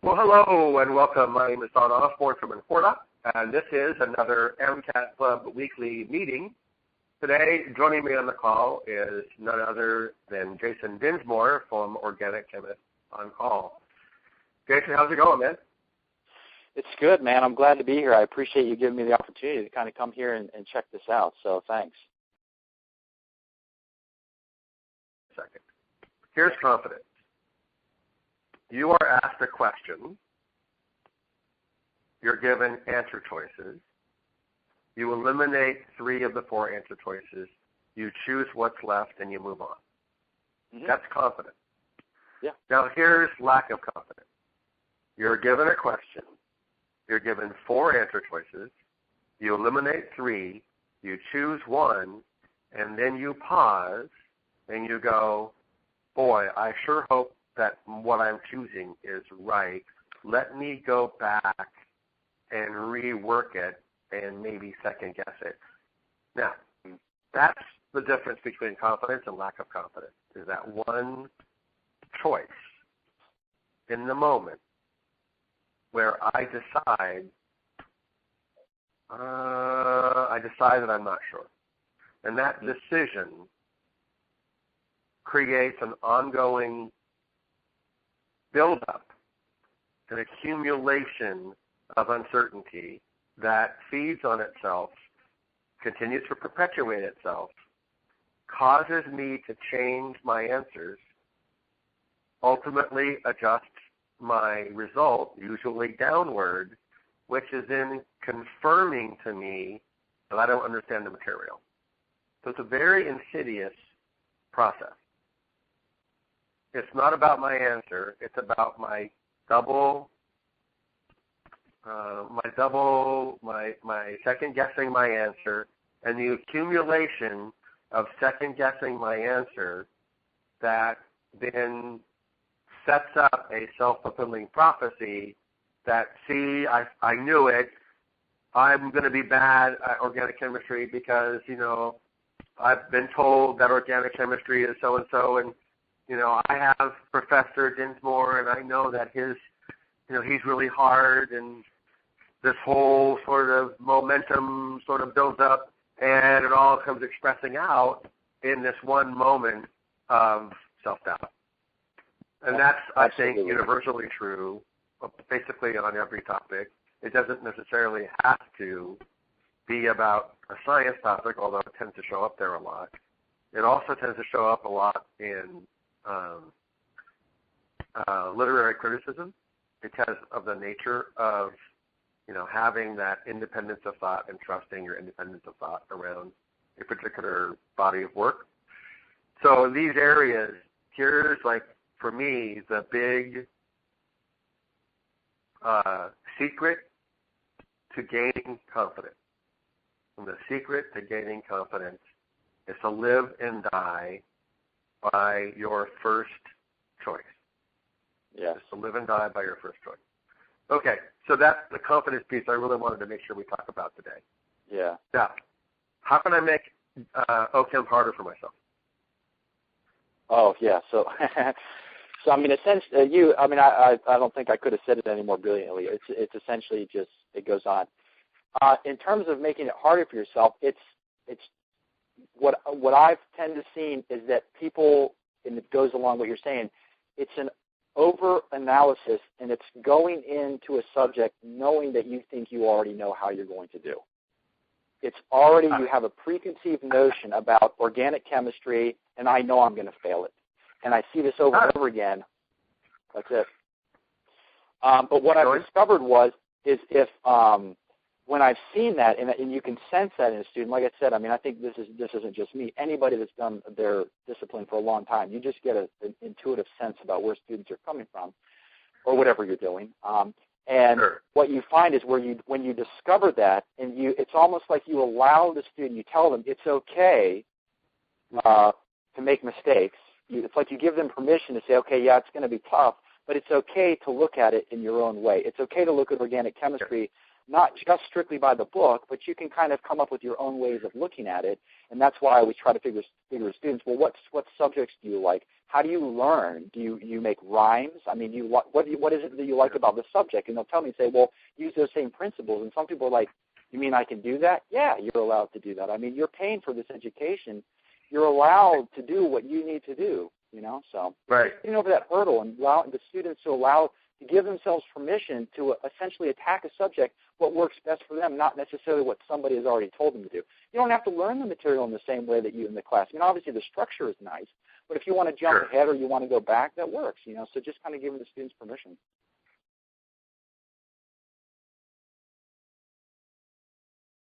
Well, hello and welcome. My name is Don Osborne from Inforta, and this is another MCAT Club weekly meeting. Today, joining me on the call is none other than Jason Dinsmore from Organic Chemist on Call. Jason, how's it going, man? It's good, man. I'm glad to be here. I appreciate you giving me the opportunity to kind of come here and check this out, so thanks. Second. Here's confidence. You are asked a question. You're given answer choices. You eliminate 3 of the 4 answer choices. You choose what's left, and you move on. Mm-hmm. That's confidence. Yeah. Now, here's lack of confidence. You're given a question. You're given 4 answer choices. You eliminate 3. You choose 1, and then you pause, and you go, boy, I sure hope that what I'm choosing is right. Let me go back and rework it and maybe second guess it. Now, that's the difference between confidence and lack of confidence, is that one choice in the moment where I decide that I'm not sure. And that decision creates an ongoing build-up, an accumulation of uncertainty that feeds on itself, continues to perpetuate itself, causes me to change my answers, ultimately adjust my result, usually downward, which is then confirming to me that I don't understand the material. So it's a very insidious process. It's not about my answer. It's about my second guessing my answer, and the accumulation of second guessing my answer that then sets up a self-fulfilling prophecy that, see, I knew it. I'm going to be bad at organic chemistry because, I've been told that organic chemistry is so-and-so, and I have Professor Dinsmore, and I know that he's really hard, and this whole sort of momentum sort of builds up, and it all comes expressing out in this one moment of self-doubt. And that's, I think, universally true, basically on every topic. It doesn't necessarily have to be about a science topic, although it tends to show up there a lot. It also tends to show up a lot in literary criticism because of the nature of, having that independence of thought and trusting your independence of thought around a particular body of work. So in these areas, here's, for me, the big secret to gaining confidence. And the secret to gaining confidence is to live and die by your first choice. Yes. To live and die by your first choice. Okay, so that's the confidence piece I really wanted to make sure we talk about today. Yeah. Now, how can I make OChem harder for myself? Oh, yeah. So, I mean, essentially, I don't think I could have said it any more brilliantly. It's essentially just, it goes on. In terms of making it harder for yourself, it's what I've tended to see is that people, and it goes along what you're saying, it's an over-analysis, and it's going into a subject knowing that you think you already know how you're going to do. It's already, you have a preconceived notion about organic chemistry, and I know I'm going to fail it. And I see this over and over again. That's it. But what I've discovered is if when I've seen that, and you can sense that in a student, like I said, I think this isn't just me. Anybody that's done their discipline for a long time, you just get an intuitive sense about where students are coming from, or whatever you're doing. And sure. What you find is when you discover that, and it's almost like you allow the student, you tell them it's okay to make mistakes. It's like you give them permission to say, okay, yeah, it's going to be tough, but it's okay to look at it in your own way. It's okay to look at organic chemistry not just strictly by the book, but you can kind of come up with your own ways of looking at it. And that's why I always try to figure with students, well, what subjects do you like? How do you learn? Do you make rhymes? I mean, what is it that you like about the subject? And they'll tell me, say, well, use those same principles. And some people are like, you mean I can do that? Yeah, you're allowed to do that. I mean, you're paying for this education. You're allowed to do what you need to do, So getting over that hurdle and allow the students to give themselves permission to essentially attack a subject, what works best for them, not necessarily what somebody has already told them to do. You don't have to learn the material in the same way that you in the class. I mean, obviously the structure is nice, but if you want to jump ahead or you want to go back, that works, So just kind of giving the students permission.